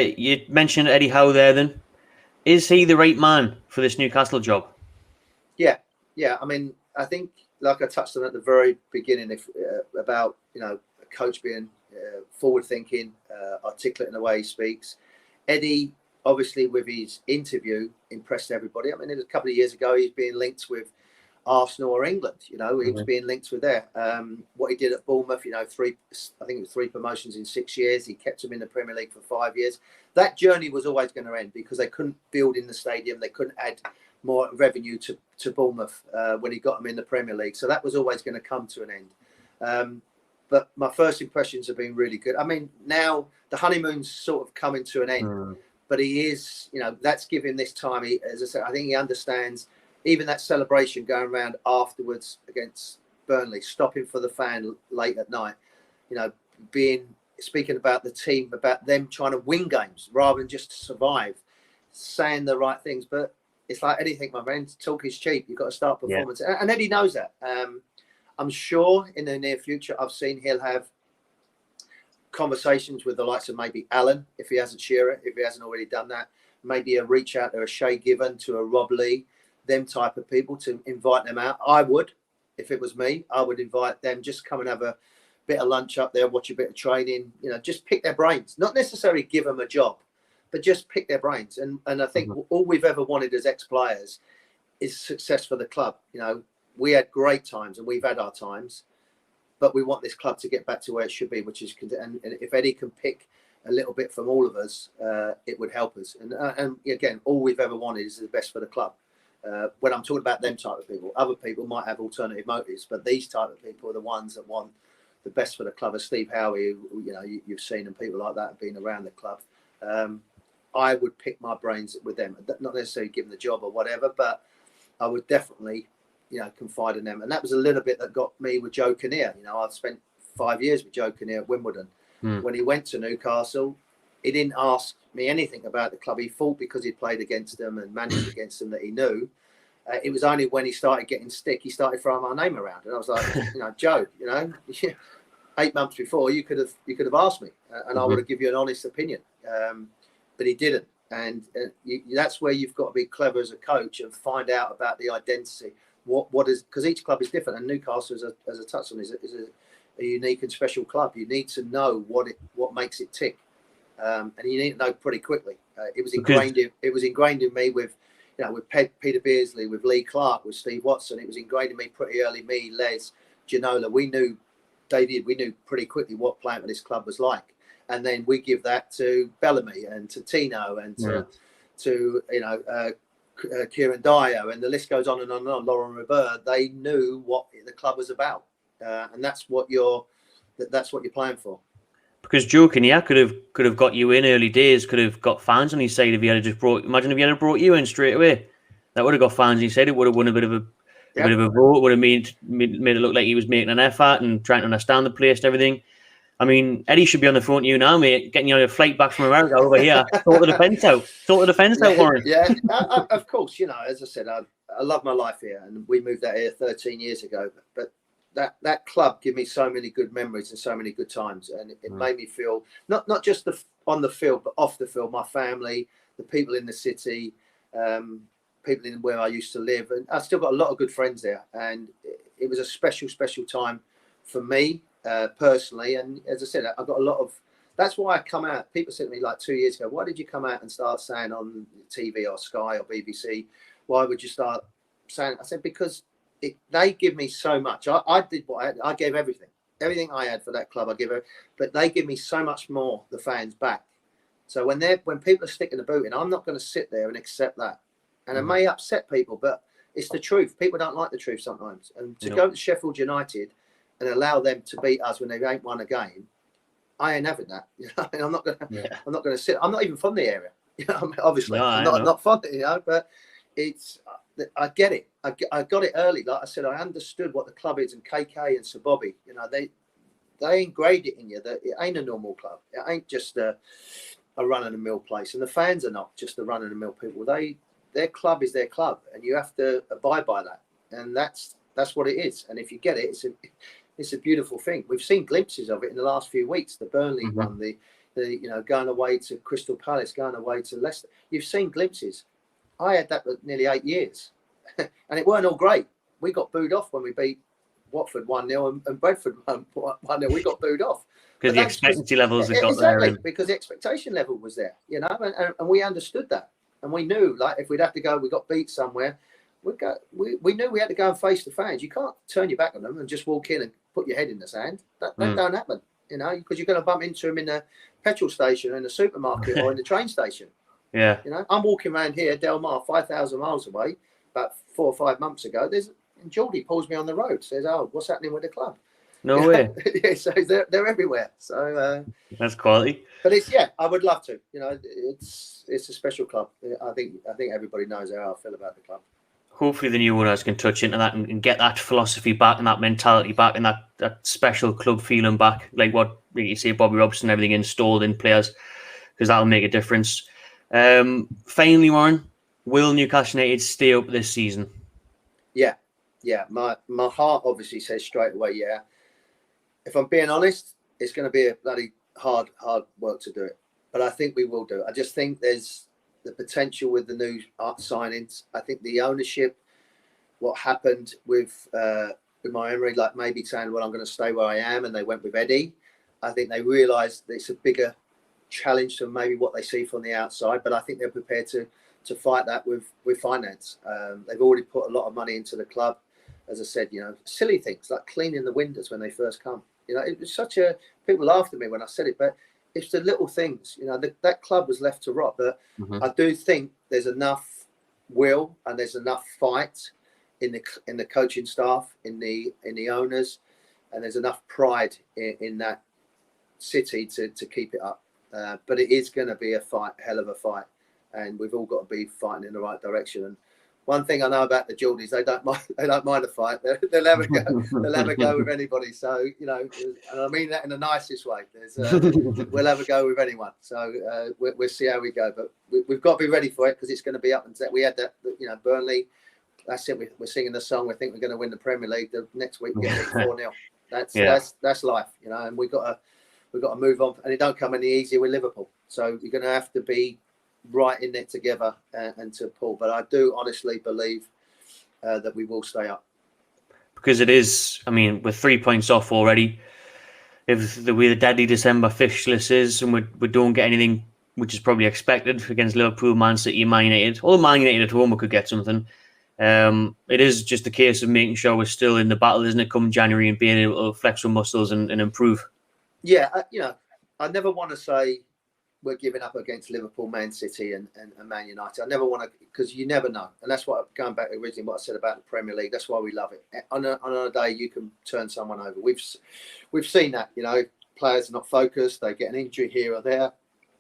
You mentioned Eddie Howe there. Then is he the right man for this Newcastle job? Yeah. I mean, I think, like I touched on at the very beginning, about a coach being forward-thinking, articulate in the way he speaks. Eddie, obviously, with his interview, impressed everybody. I mean, it was a couple of years ago, he's being linked with Arsenal or England. He was being linked with there. What he did at Bournemouth, I think it was 3 promotions in 6 years. He kept them in the Premier League for 5 years. That journey was always going to end because they couldn't build in the stadium. They couldn't add more revenue to Bournemouth when he got them in the Premier League. So that was always going to come to an end. But my first impressions have been really good. I mean, now the honeymoon's sort of coming to an end, but he is, that's giving this time. As I said, I think he understands even that celebration going around afterwards against Burnley, stopping for the fan late at night, speaking about the team, about them trying to win games rather than just survive, saying the right things. But it's like anything, my friend, talk is cheap. You've got to start performance. Yeah. And Eddie knows that. I'm sure in the near future, I've seen he'll have conversations with the likes of maybe Alan, if he hasn't Shearer, if he hasn't already done that, maybe a reach out to a Shay Given, to a Rob Lee, them type of people, to invite them out. I would, if it was me, I would invite them, just come and have a bit of lunch up there, watch a bit of training, just pick their brains, not necessarily give them a job, but just pick their brains. And I think all we've ever wanted as ex-players is success for the club. We had great times and we've had our times, but we want this club to get back to where it should be, which is, and if Eddie can pick a little bit from all of us, it would help us. And again, all we've ever wanted is the best for the club. When I'm talking about them type of people, other people might have alternative motives, but these type of people are the ones that want the best for the club. As Steve Howe, you've seen, and people like that have been around the club. I would pick my brains with them, not necessarily give them the job or whatever, but I would definitely, confide in them. And that was a little bit that got me with Joe Kinnear. I've spent 5 years with Joe Kinnear at Wimbledon. When he went to Newcastle, he didn't ask me anything about the club. He thought because he'd played against them and managed against them that he knew. It was only when he started getting stick, he started throwing my name around. And I was like, Joe, 8 months before, you could have asked me and I would have given you an honest opinion. But he didn't. And that's where you've got to be clever as a coach and find out about the identity. What is, because each club is different, and Newcastle, as a touch on, is a unique and special club. You need to know what makes it tick, and you need to know pretty quickly. It was ingrained in me with Peter Beardsley, with Lee Clark, with Steve Watson. It was ingrained in me pretty early. Me, Les, Ginola, we knew pretty quickly what playing for this club was like, and then we give that to Bellamy and to Tino and to Kieran Dyer, and the list goes on and on and on. Lauren Revere, they knew what the club was about, and that's what you're playing for. Because Joe Kinnear could have got you in early days, could have got fans on his side if he had just brought. Imagine if he had brought you in straight away, that would have got fans on his side. It would have won a bit of a vote. Would have made it look like he was making an effort and trying to understand the place and everything. I mean, Eddie should be on the phone to you now, mate, getting you on a flight back from America over here. Sort the defence out, Warren. Yeah, of course. As I said, I love my life here, and we moved out here 13 years ago. But that club gave me so many good memories and so many good times, and it made me feel not just on the field, but off the field. My family, the people in the city, people in where I used to live, and I still got a lot of good friends there. And it was a special time for me. Personally, and as I said, I got a lot of. That's why I come out. People said to me like 2 years ago, "Why did you come out and start saying on TV or Sky or BBC? Why would you start saying?" I said because they give me so much. I did what I gave everything I had for that club. I give it, but they give me so much more. The fans back. So when people are sticking the boot in, I'm not going to sit there and accept that. And it may upset people, but it's the truth. People don't like the truth sometimes. And to go to Sheffield United and allow them to beat us when they ain't won a game, I ain't having that. I'm not gonna sit. I'm not even from the area. Obviously, I'm not from it. But it's. I get it. I got it early. Like I said, I understood what the club is, and KK and Sir Bobby. They ingrained it in you that it ain't a normal club. It ain't just a run-of-the-mill place, and the fans are not just the run-of-the-mill people. Their club is their club, and you have to abide by that. And that's what it is. And if you get it, it's a beautiful thing. We've seen glimpses of it in the last few weeks. The Burnley one, going away to Crystal Palace, going away to Leicester. You've seen glimpses. I had that for nearly 8 years, and it weren't all great. We got booed off when we beat Watford 1-0 and Brentford 1-0. We got booed off. Because the expectancy levels that got exactly, there. because the expectation level was there, and we understood that. And we knew, like, if we'd have to go, we got beat somewhere, we knew we had to go and face the fans. You can't turn your back on them and just walk in and put your head in the sand. That don't happen, because you're going to bump into them in the petrol station, in the supermarket, or in the train station. Yeah. I'm walking around here, Del Mar, 5,000 miles away, about 4 or 5 months ago. And Geordie pulls me on the road, says, "Oh, what's happening with the club?" No way. Yeah, so they're everywhere. So that's quality. But I would love to. It's a special club. I think everybody knows how I feel about the club. Hopefully the new owners can touch into that and get that philosophy back and that mentality back and that special club feeling back, like what you say, Bobby Robson, everything installed in players, because that'll make a difference. Finally, Warren, will Newcastle United stay up this season? Yeah. My heart obviously says straight away, yeah. If I'm being honest, it's going to be a bloody hard work to do it. But I think we will do it. I just think there's the potential with the new art signings. I think the ownership, what happened with my Emery, like maybe saying, well, I'm going to stay where I am, and they went with Eddie. I think they realised it's a bigger challenge than maybe what they see from the outside. But I think they're prepared to fight that with finance. They've already put a lot of money into the club. As I said, silly things like cleaning the windows when they first come. It was people laughed at me when I said it, but it's the little things. That club was left to rot. But I do think there's enough will and there's enough fight in the coaching staff, in the owners, and there's enough pride in that city to keep it up. But it is going to be a fight, hell of a fight, and we've all got to be fighting in the right direction. And one thing I know about the Geordies, they don't mind a fight. They'll have a go. They'll have a go with anybody. So and I mean that in the nicest way. We'll have a go with anyone. So we'll see how we go. But we've got to be ready for it, because it's going to be up and we had that. Burnley. That's it. We're singing the song. We think we're going to win the Premier League. The next week we get 4-0. That's life. And we've got to move on. And it don't come any easier with Liverpool. So you're going to have to be right in there together and to pull. But I do honestly believe that we will stay up, because it is, we're 3 points off already. If the way the deadly December fish list is, and we don't get anything, which is probably expected against Liverpool, Man City, Man United, or Man United at home, we could get something. It is just a case of making sure we're still in the battle, isn't it, come January, and being able to flex our muscles and improve. Yeah, I never want to say we're giving up against Liverpool, Man City, and Man United. I never want to, because you never know. And that's what, going back to originally what I said about the Premier League, that's why we love it. On a day, you can turn someone over. We've seen that, players are not focused. They get an injury here or there.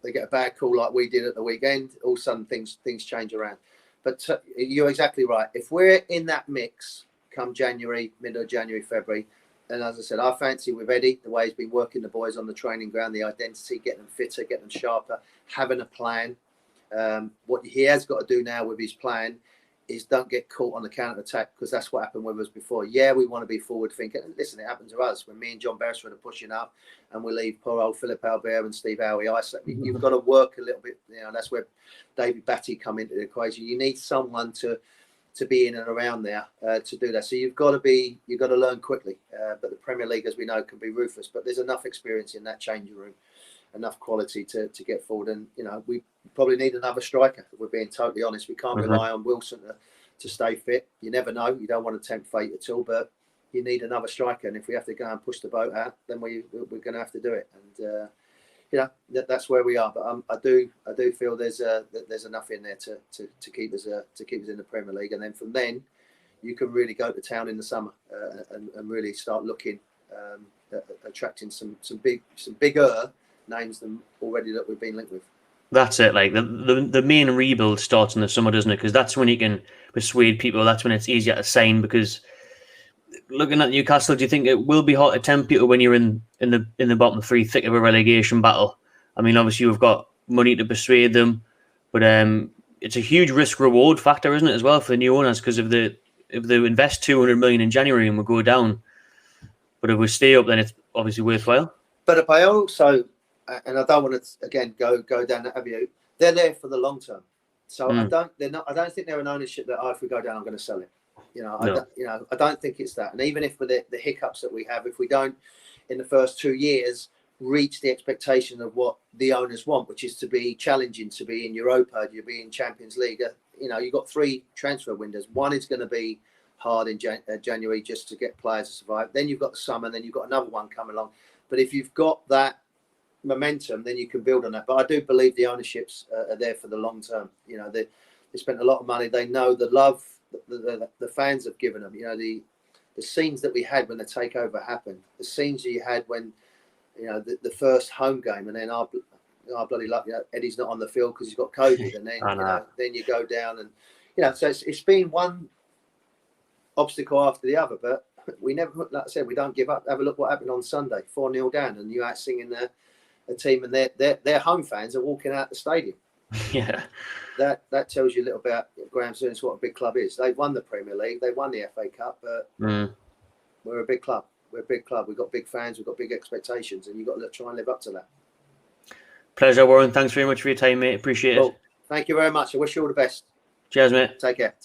They get a bad call like we did at the weekend. All of a sudden, things change around. But you're exactly right. If we're in that mix come January, middle of January, February, and as I said, I fancy with Eddie, the way he's been working the boys on the training ground, the identity, getting them fitter, getting them sharper, having a plan. What he has got to do now with his plan is don't get caught on the counter-attack, because that's what happened with us before. Yeah, we want to be forward-thinking. Listen, it happened to us when me and John Beresford are pushing up and we leave poor old Philip Albert and Steve Howe isolated. You've got to work a little bit. That's where David Batty come into the equation. You need someone to be in and around there to do that. So you've got to learn quickly. But the Premier League, as we know, can be ruthless. But there's enough experience in that changing room, enough quality to get forward. And we probably need another striker. If we're being totally honest, we can't rely on Wilson to stay fit. You never know. You don't want to tempt fate at all, but you need another striker. And if we have to go and push the boat out, then we're going to have to do it. And that's where we are. But I do feel there's enough in there to keep us in the Premier League. And then from then, you can really go to town in the summer and really start looking at attracting some bigger names than already that we've been linked with. That's it. Like the main rebuild starts in the summer, doesn't it? Because that's when you can persuade people. That's when it's easier to sign. Because looking at Newcastle, do you think it will be hard to tempt people when you're in the bottom three, thick of a relegation battle? Obviously you've got money to persuade them, but it's a huge risk reward factor, isn't it, as well, for the new owners? Because if they invest 200 million in January and we go down, but if we stay up, then it's obviously worthwhile. But I also and I don't want to again go down that avenue. They're there for the long term, so I don't think they're an ownership that if we go down, I'm going to sell it. I don't think it's that. And even if with the hiccups that we have, if we don't in the first 2 years reach the expectation of what the owners want, which is to be challenging, to be in Europa, to be in Champions League. You've got 3 transfer windows. One is going to be hard in January just to get players to survive. Then you've got the summer, and then you've got another one coming along. But if you've got that momentum, then you can build on that. But I do believe the ownerships are there for the long term. They spent a lot of money. They know the love the fans have given them. The scenes that we had when the takeover happened, the scenes you had when the first home game, and then our bloody luck, Eddie's not on the field because he's got COVID, and then then you go down, and so it's been one obstacle after the other, but we never, like I said, we don't give up. Have a look what happened on Sunday, 4-0 down, and you out singing a team, and their home fans are walking out the stadium. Yeah, that tells you a little about Graham Souness, what a big club is. They've won the Premier League, they won the FA Cup, but we're a big club. We're a big club. We've got big fans. We've got big expectations, and you've got to try and live up to that. Pleasure, Warren. Thanks very much for your time, mate. Appreciate it. Thank you very much. I wish you all the best. Cheers, mate. Take care.